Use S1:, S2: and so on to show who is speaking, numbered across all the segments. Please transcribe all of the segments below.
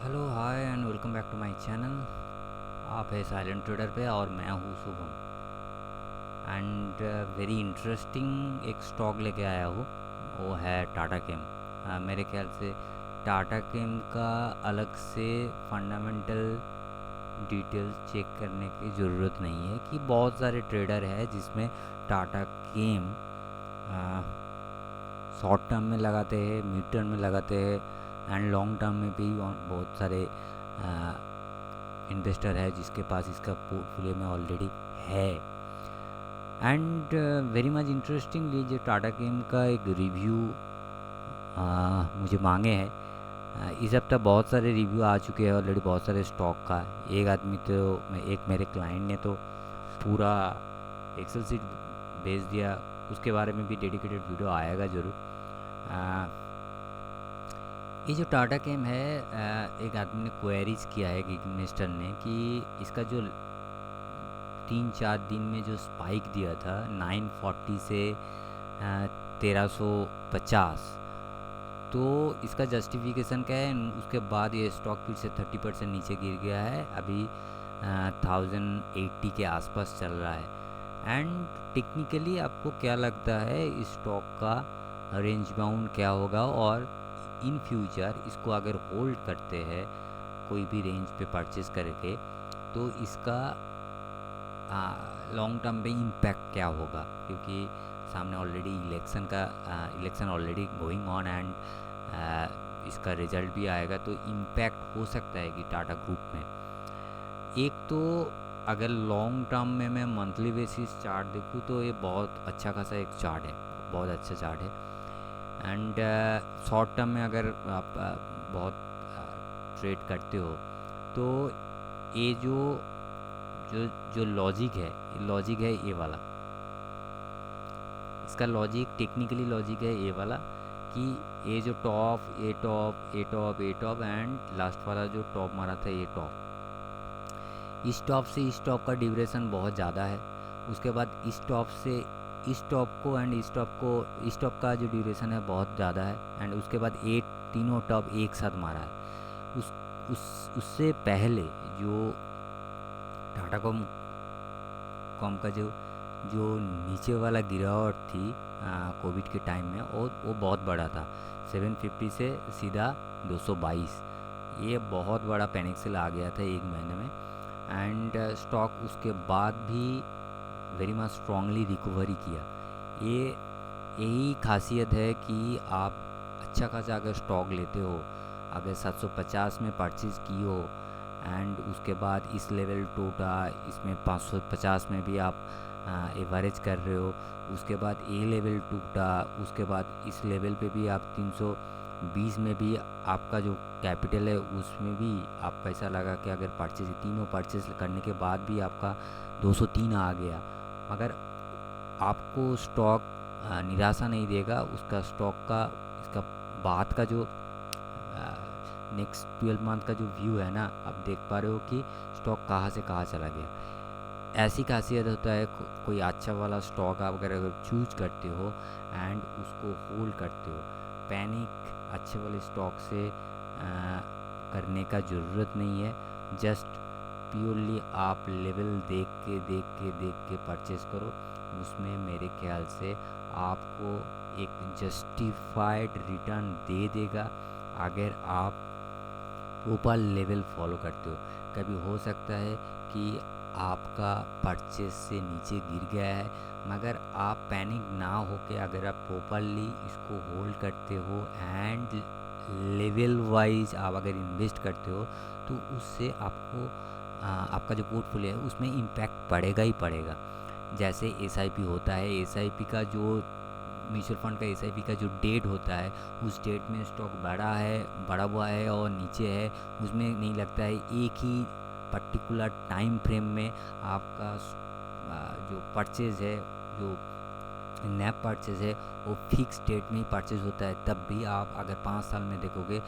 S1: Hello hi and welcome back to my channel. आप है silent trader पे और मैं हूँ शुभम। एंड वेरी इंटरेस्टिंग एक स्टॉक लेके आया हूँ, वो है टाटा केम। मेरे ख्याल से टाटा केम का अलग से फंडामेंटल डिटेल्स चेक करने की ज़रूरत नहीं है कि बहुत सारे ट्रेडर है जिसमें टाटा केम शॉर्ट टर्म में लगाते हैं, मिड टर्म में लगाते हैं एंड लॉन्ग टर्म में भी बहुत सारे इन्वेस्टर है जिसके पास इसका पोर्टफोलियो में ऑलरेडी है। एंड वेरी मच इंटरेस्टिंगली जो टाटा केम का एक रिव्यू मुझे मांगे है। इस हफ्ते बहुत सारे रिव्यू आ चुके हैं ऑलरेडी, बहुत सारे स्टॉक का। एक आदमी तो एक मेरे क्लाइंट ने तो पूरा एक्सेल सीट भेज दिया, उसके बारे में भी डेडिकेटेड वीडियो आएगा ज़रूर। ये जो टाटा केम है, एक आदमी ने क्वेरीज किया है, एक इन्वेस्टर ने, कि इसका जो 3-4 दिन में जो स्पाइक दिया था 940 से 1350, तो इसका जस्टिफिकेशन क्या है। उसके बाद ये स्टॉक फिर से 30% नीचे गिर गया है, अभी 1080 के आसपास चल रहा है। एंड टेक्निकली आपको क्या लगता है इस स्टॉक का रेंज बाउंड क्या होगा, और इन फ्यूचर इसको अगर होल्ड करते हैं कोई भी रेंज पे परचेस करके, तो इसका लॉन्ग टर्म में इम्पैक्ट क्या होगा, क्योंकि सामने already election already going on and इसका रिजल्ट भी आएगा, तो इम्पैक्ट हो सकता है कि टाटा ग्रुप में। एक तो अगर लॉन्ग टर्म में मैं मंथली बेसिस चार्ट देखूँ तो ये बहुत अच्छा खासा एक चार्ट है, बहुत अच्छा चार्ट है। एंड शॉर्ट टर्म में अगर आप बहुत ट्रेड करते हो, तो ये जो जो जो लॉजिक है ये वाला। इसका लॉजिक, टेक्निकली लॉजिक है ये वाला, कि ये जो टॉप, ये टॉप, ये टॉप, ये टॉप एंड लास्ट वाला जो टॉप मारा था ये टॉप, इस टॉप से इस टॉप का ड्यूरेशन बहुत ज़्यादा है। उसके बाद इस टॉप से इस टॉप को एंड इस टॉप का जो ड्यूरेशन है बहुत ज़्यादा है। एंड उसके बाद ये तीनों टॉप एक साथ मारा है। उससे पहले जो टाटा कॉम कॉम का जो जो नीचे वाला गिरावट थी कोविड के टाइम में, वो बहुत बड़ा था। 750 से सीधा 222, ये बहुत बड़ा पैनिक सेल आ गया था एक महीने में। एंड स्टॉक उसके बाद भी वेरी मच स्ट्रांगली रिकवरी किया। ये यही खासियत है कि आप अच्छा खासा अगर स्टॉक लेते हो, अगर 750 में परचेज़ की हो एंड उसके बाद इस लेवल टूटा, इसमें 550 में भी आप एवरेज कर रहे हो, उसके बाद ए लेवल टूटा, उसके बाद इस लेवल पे भी आप 320 में भी आपका जो कैपिटल है उसमें भी आप पैसा लगा के अगर परचेज, तीनों परचेज करने के बाद भी आपका 203 आ गया, मगर आपको स्टॉक निराशा नहीं देगा। उसका स्टॉक का, इसका बाद का जो नेक्स्ट 12 मंथ का जो व्यू है ना, आप देख पा रहे हो कि स्टॉक कहाँ से कहाँ चला गया। ऐसी खासियत होता है कोई अच्छा वाला स्टॉक आप अगर चूज करते हो एंड उसको होल्ड करते हो, पैनिक अच्छे वाले स्टॉक से करने का ज़रूरत नहीं है। जस्ट प्योरली आप लेवल देख के परचेस करो, उसमें मेरे ख्याल से आपको एक जस्टिफाइड रिटर्न दे देगा अगर आप ऊपर लेवल फॉलो करते हो। कभी हो सकता है कि आपका परचेस से नीचे गिर गया है, मगर आप पैनिक ना होके अगर आप प्रॉपरली इसको होल्ड करते हो एंड लेवल वाइज आप अगर इन्वेस्ट करते हो, तो उससे आपको आपका जो पोर्टफोलियो है उसमें इम्पैक्ट पड़ेगा ही पड़ेगा। जैसे एसआईपी होता है, एसआईपी का जो म्यूचुअल फंड का एसआईपी का जो डेट होता है, उस डेट में स्टॉक बढ़ा हुआ है और नीचे है, उसमें नहीं लगता है एक ही पर्टिकुलर टाइम फ्रेम में आपका जो परचेज़ है, जो नैप परचेज़ है, वो फिक्स डेट में ही परचेज़ होता है। तब भी आप अगर 5 साल में देखोगे,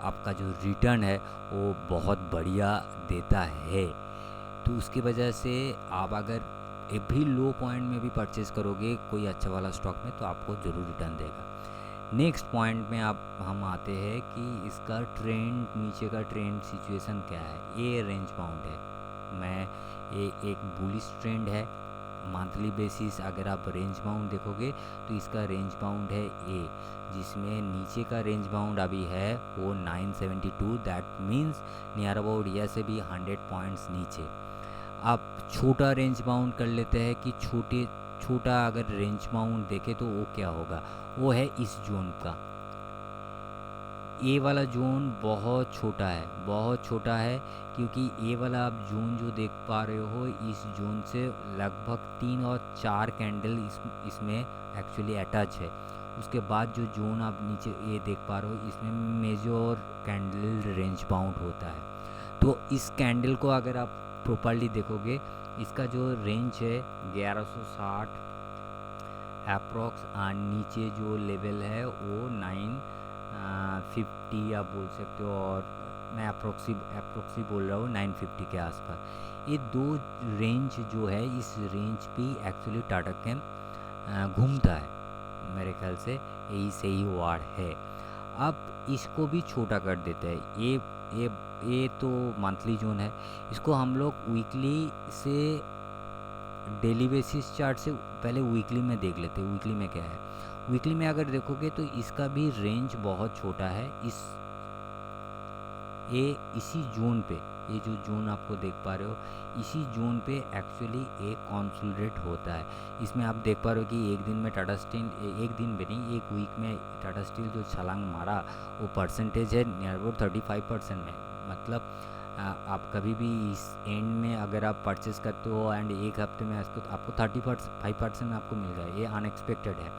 S1: आपका जो रिटर्न है वो बहुत बढ़िया देता है। तो उसकी वजह से आप अगर एक भी लो पॉइंट में भी परचेज़ करोगे कोई अच्छा वाला स्टॉक में, तो आपको ज़रूर रिटर्न देगा। नेक्स्ट पॉइंट में आप हम आते हैं कि इसका ट्रेंड, नीचे का ट्रेंड सिचुएशन क्या है। ये रेंज बाउंड है, मैं ये एक बुलिश ट्रेंड है मंथली बेसिस। अगर आप रेंज बाउंड देखोगे तो इसका रेंज बाउंड है ए, जिसमें नीचे का रेंज बाउंड अभी है वो 972, दैट मीन्स नियर अबाउट यह से भी 100 पॉइंट्स नीचे। आप छोटा रेंज बाउंड कर लेते हैं कि छोटा अगर रेंज बाउंड देखे तो वो क्या होगा, वो है इस जोन का। ए वाला जोन बहुत छोटा है, बहुत छोटा है, क्योंकि ए वाला आप जोन जो देख पा रहे हो, इस जोन से लगभग 3 और 4 कैंडल इसमें एक्चुअली अटैच है। उसके बाद जो जोन आप नीचे ए देख पा रहे हो, इसमें मेजर कैंडल रेंज बाउंड होता है। तो इस कैंडल को अगर आप प्रॉपर्ली देखोगे, इसका जो रेंज है 1160 अप्रॉक्स, और नीचे जो लेवल है वो 950 आप बोल सकते हो, और मैं अप्रोक्सी बोल रहा हूँ 950 के आसपास। ये दो रेंज जो है, इस रेंज पे एक्चुअली टाटा कैम घूमता है, मेरे ख्याल से यही सही वार्ड है। अब इसको भी छोटा कर देते हैं। ये तो मंथली जोन है, इसको हम लोग वीकली से डेली बेसिस चार्ट से पहले वीकली में देख लेते हैं। वीकली में क्या है, वीकली में अगर देखोगे तो इसका भी रेंज बहुत छोटा है। इसी जोन पे, ये जो जोन आपको देख पा रहे हो, इसी जोन पे एक्चुअली एक कंसोलिडेट होता है। इसमें आप देख पा रहे हो कि एक दिन में टाटा स्टील, एक दिन में नहीं, एक वीक में टाटा स्टील जो छलांग मारा, वो परसेंटेज है नियर अबाउट 35% में। मतलब आप कभी भी इस एंड में अगर आप परचेस करते हो एंड एक हफ्ते में आपको 35% में आपको मिल जाए, ये अनएक्सपेक्टेड है।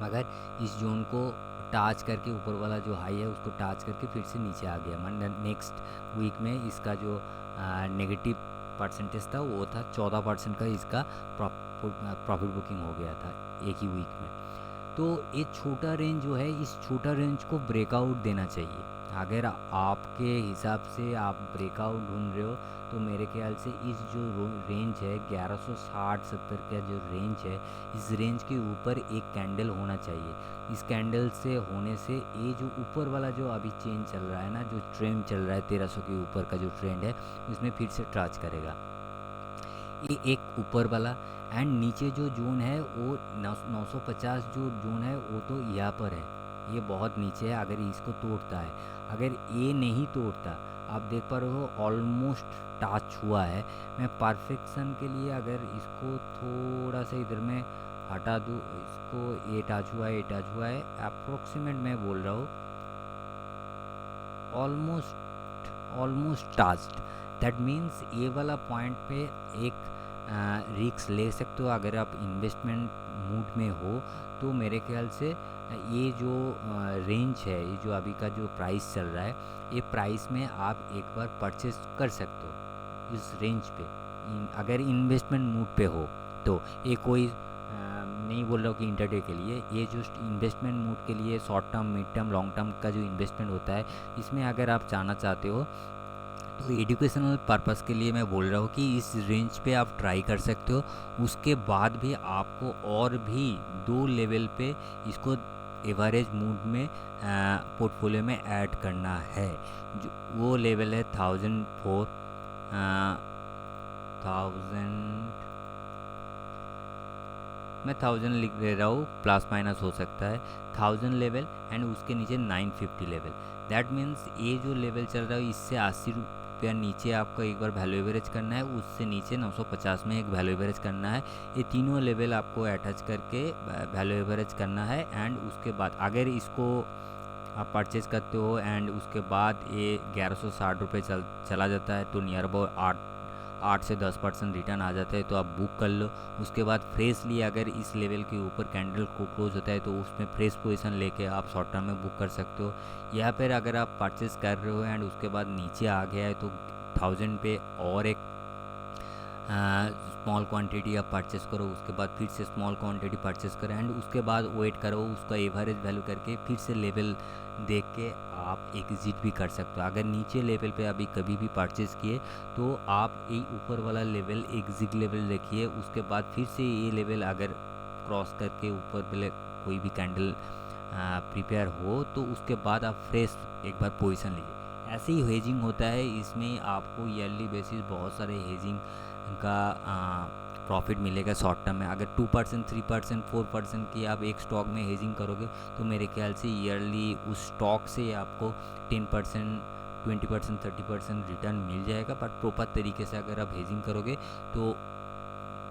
S1: मगर इस जोन को टाच करके, ऊपर वाला जो हाई है उसको टाच करके फिर से नीचे आ गया। मतलब नेक्स्ट वीक में इसका जो नेगेटिव परसेंटेज था वो था 14% का, इसका प्रॉफिट बुकिंग हो गया था एक ही वीक में। तो ये छोटा रेंज जो है, इस छोटा रेंज को ब्रेकआउट देना चाहिए। अगर आपके हिसाब से आप ब्रेकआउट ढूंढ रहे हो तो मेरे ख्याल से इस जो रेंज है 1160-70 का जो रेंज है, इस रेंज के ऊपर एक कैंडल होना चाहिए। इस कैंडल से होने से ये जो ऊपर वाला जो अभी चेंज चल रहा है ना, जो ट्रेंड चल रहा है 1300 के ऊपर का जो ट्रेंड है, उसमें फिर से टच करेगा ये एक ऊपर वाला। एंड नीचे जो जोन है वो 950 जो जोन है वो तो यहाँ पर है, ये बहुत नीचे है। अगर इसको तोड़ता है, अगर ये नहीं तोड़ता, आप देख पा रहे हो ऑलमोस्ट टच हुआ है। मैं परफेक्शन के लिए अगर इसको थोड़ा सा इधर में हटा दूँ, इसको ये टच हुआ है, ये टच हुआ है, अप्रोक्सीमेट मैं बोल रहा हूँ ऑलमोस्ट टच्ड। दैट मीन्स ये वाला पॉइंट पे एक रिक्स ले सकते हो अगर आप इन्वेस्टमेंट मूड में हो। तो मेरे ख्याल से ये जो रेंज है, ये जो अभी का जो प्राइस चल रहा है, ये प्राइस में आप एक बार परचेस कर सकते हो इस रेंज पे, अगर इन्वेस्टमेंट मूड पे हो तो। ये कोई नहीं बोल रहा हूँ कि इंटरडे के लिए, ये जो इन्वेस्टमेंट मूड के लिए short term, mid term, long term का जो इन्वेस्टमेंट होता है, इसमें अगर आप जाना चाहते हो तो एजुकेशनल पर्पस के लिए मैं बोल रहा हूँ कि इस रेंज पे आप ट्राई कर सकते हो। उसके बाद भी आपको और भी 2 लेवल पे इसको एवरेज मूड में पोर्टफोलियो में ऐड करना है। जो वो लेवल है 1004, 1000 लिख दे रहा हूँ, प्लस माइनस हो सकता है, 1000 लेवल एंड उसके नीचे 950 लेवल। दैट मीन्स ये जो लेवल चल रहा है इससे 80 रुपया नीचे आपको एक बार वैल्यू एवरेज करना है, उससे नीचे 950 में एक वैल्यू एवरेज करना है। ये तीनों लेवल आपको अटैच करके वैल्यू एवरेज करना है। एंड उसके बाद अगर इसको आप परचेज़ करते हो एंड उसके बाद ये 1160 रुपये चला जाता है, तो नियर अबाउट 8 से 10% रिटर्न आ जाता है, तो आप बुक कर लो। उसके बाद फ्रेशली अगर इस लेवल के ऊपर कैंडल को क्लोज होता है तो उसमें फ्रेश पोजीशन लेके आप शॉर्ट टर्म में बुक कर सकते हो। यहाँ पर अगर आप परचेज़ कर रहे हो एंड उसके बाद नीचे आ गया है तो 1000 पे और एक स्मॉल क्वांटिटी आप परचेस करो, उसके बाद फिर से स्मॉल क्वांटिटी परचेस करो एंड उसके बाद वेट करो, उसका एवरेज वैल्यू करके फिर से लेवल देख के आप एग्जिट भी कर सकते हो। अगर नीचे लेवल पे अभी कभी भी परचेस किए तो आप ये ऊपर वाला लेवल एग्जिट लेवल देखिए, उसके बाद फिर से ये लेवल अगर क्रॉस करके ऊपर कोई भी कैंडल प्रिपेयर हो तो उसके बाद आप फ्रेश एक बार पोजीशन लीजिए। ऐसे ही हेजिंग होता है, इसमें आपको ईयरली बेसिस बहुत सारे हेजिंग का प्रॉफिट मिलेगा शॉर्ट टर्म में। अगर 2%, 3%, 4% की आप एक स्टॉक में हेजिंग करोगे तो मेरे ख्याल से ईयरली उस स्टॉक से आपको 10%, 20%, 30% रिटर्न मिल जाएगा। बट प्रॉपर तरीके से अगर आप हेजिंग करोगे तो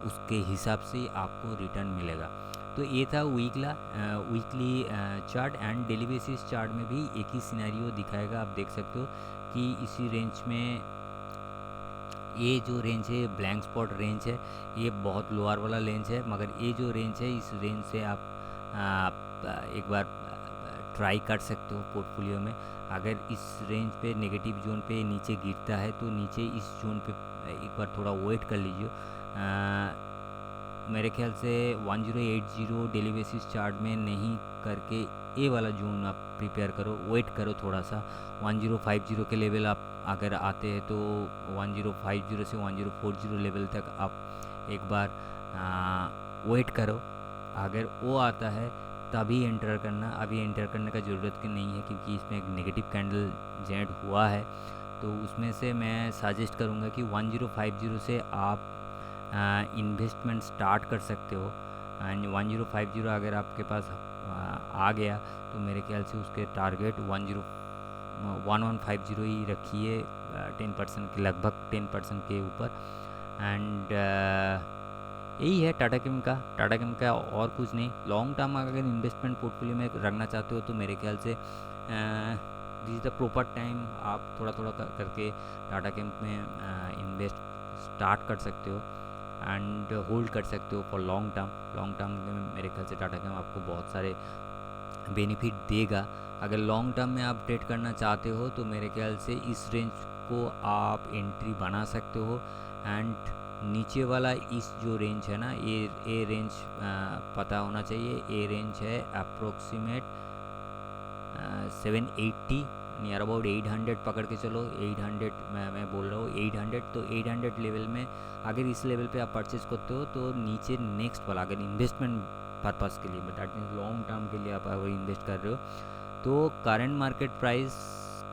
S1: उसके हिसाब से आपको रिटर्न मिलेगा। तो ये था weekly chart. And daily basis chart में भी एक ही सिनेरियो दिखाएगा। आप देख सकते हो कि इसी रेंज में ये जो रेंज है ब्लैंक स्पॉट रेंज है, ये बहुत लोअर वाला रेंज है, मगर ये जो रेंज है इस रेंज से आप एक बार ट्राई कर सकते हो पोर्टफोलियो में। अगर इस रेंज पे नेगेटिव जोन पे नीचे गिरता है तो नीचे इस जोन पे एक बार थोड़ा वेट कर लीजिए। मेरे ख्याल से 1080 डेली बेसिस चार्ट में नहीं करके ए वाला जोन आप प्रिपेयर करो, वेट करो थोड़ा सा। 1050 के लेवल आप अगर आते हैं तो 1050 से 1040 लेवल तक आप एक बार वेट करो। अगर वो आता है तभी एंटर करना, अभी एंटर करने का ज़रूरत की नहीं है क्योंकि इसमें एक नेगेटिव कैंडल जनरेट हुआ है। तो उसमें से मैं सजेस्ट करूँगा कि 1050 से आप इन्वेस्टमेंट स्टार्ट कर सकते हो। एंड 1050 अगर आपके पास आ गया तो मेरे ख्याल से उसके टारगेट 1150 ही रखिए, 10% के लगभग 10% के ऊपर। एंड यही है टाटा केम का और कुछ नहीं। लॉन्ग टर्म अगर इन्वेस्टमेंट पोर्टफोलियो में रखना चाहते हो तो मेरे ख्याल से this is the proper time. आप थोड़ा थोड़ा करके टाटा केम में इन्वेस्ट स्टार्ट कर सकते हो एंड होल्ड कर सकते हो फॉर लॉन्ग टर्म में मेरे ख्याल से टाटा केम आपको बहुत सारे बेनिफिट देगा। अगर लॉन्ग टर्म में आप ट्रेड करना चाहते हो तो मेरे ख्याल से इस रेंज को आप एंट्री बना सकते हो। एंड नीचे वाला इस जो रेंज है ना, ये रेंज पता होना चाहिए। ये रेंज है अप्रोक्सीमेट 780, नियर अबाउट 800 पकड़ के चलो। 800 मैं बोल रहा हूँ 800। तो 800 लेवल में अगर इस लेवल पे आप परचेज करते हो तो नीचे नेक्स्ट वाला अगर इन्वेस्टमेंट पर्पस के लिए, दैट मीन्स लॉन्ग टर्म के लिए आप अगर इन्वेस्ट कर रहे हो तो करंट मार्केट प्राइस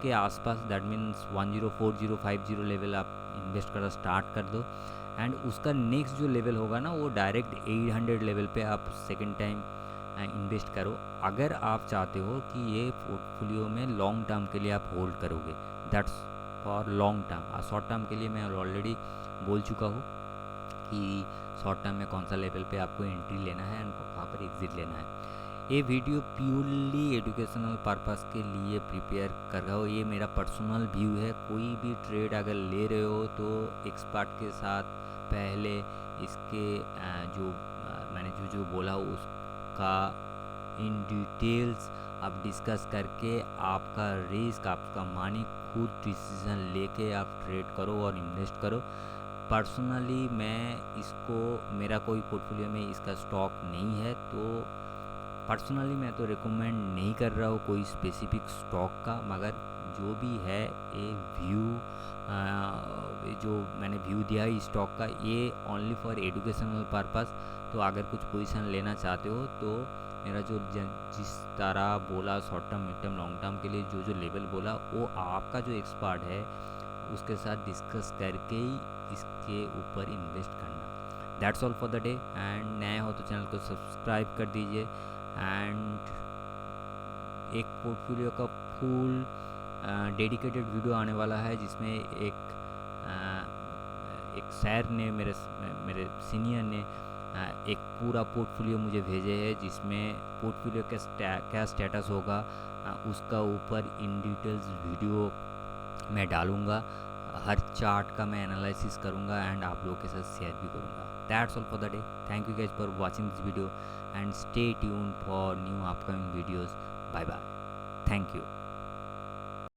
S1: के आसपास, दैट मीन्स 104050 लेवल आप इन्वेस्ट करना स्टार्ट कर दो। एंड उसका नेक्स्ट जो लेवल होगा ना वो डायरेक्ट 800 लेवल पे आप सेकेंड टाइम इन्वेस्ट करो। अगर आप चाहते हो कि ये पोर्टफोलियो में लॉन्ग टर्म के लिए आप होल्ड करोगे, that's for long term. Short term के लिए मैं ऑलरेडी बोल चुका हूँ कि शॉर्ट टर्म में कौन सा लेवल पे आपको एंट्री लेना है एंड कहाँ पर एग्जिट लेना है। ये वीडियो प्योरली एजुकेशनल पर्पस के लिए प्रिपेयर कर रहा हूँ। ये मेरा पर्सनल व्यू है। कोई भी ट्रेड अगर ले रहे हो तो एक्सपर्ट के साथ पहले इसके जो मैंने जो बोला उसका इन डिटेल्स आप डिस्कस करके आपका रिस्क, आपका मनी खुद डिसीजन लेके आप ट्रेड करो और इन्वेस्ट करो। पर्सनली मैं इसको, मेरा कोई पोर्टफोलियो में इसका स्टॉक नहीं है तो पर्सनली मैं तो रिकमेंड नहीं कर रहा हूँ कोई स्पेसिफिक स्टॉक का। मगर जो भी है ये व्यू जो मैंने व्यू दिया है इस स्टॉक का, ये ओनली फॉर एजुकेशनल पर्पस। तो अगर कुछ पोजीशन लेना चाहते हो तो मेरा जो जिस तरह बोला short term, mid term, long term के लिए जो लेवल बोला वो आपका जो एक्सपर्ट है उसके साथ डिस्कस करके ही इसके ऊपर इन्वेस्ट करना। That's all for the day. And नया हो तो चैनल को सब्सक्राइब कर दीजिए। एंड एक पोर्टफोलियो का फुल डेडिकेटेड वीडियो आने वाला है जिसमें एक सर ने मेरे सीनियर ने एक पूरा पोर्टफोलियो मुझे भेजे है जिसमें पोर्टफोलियो क्या स्टेटस होगा उसका ऊपर इन डिटेल्स वीडियो मैं डालूँगा। हर चार्ट का मैं एनालिसिस करूँगा एंड आप लोगों के साथ शेयर भी करूँगा। That's all for the day. Thank you guys for watching this video and stay tuned for new upcoming videos. Bye bye. Thank you.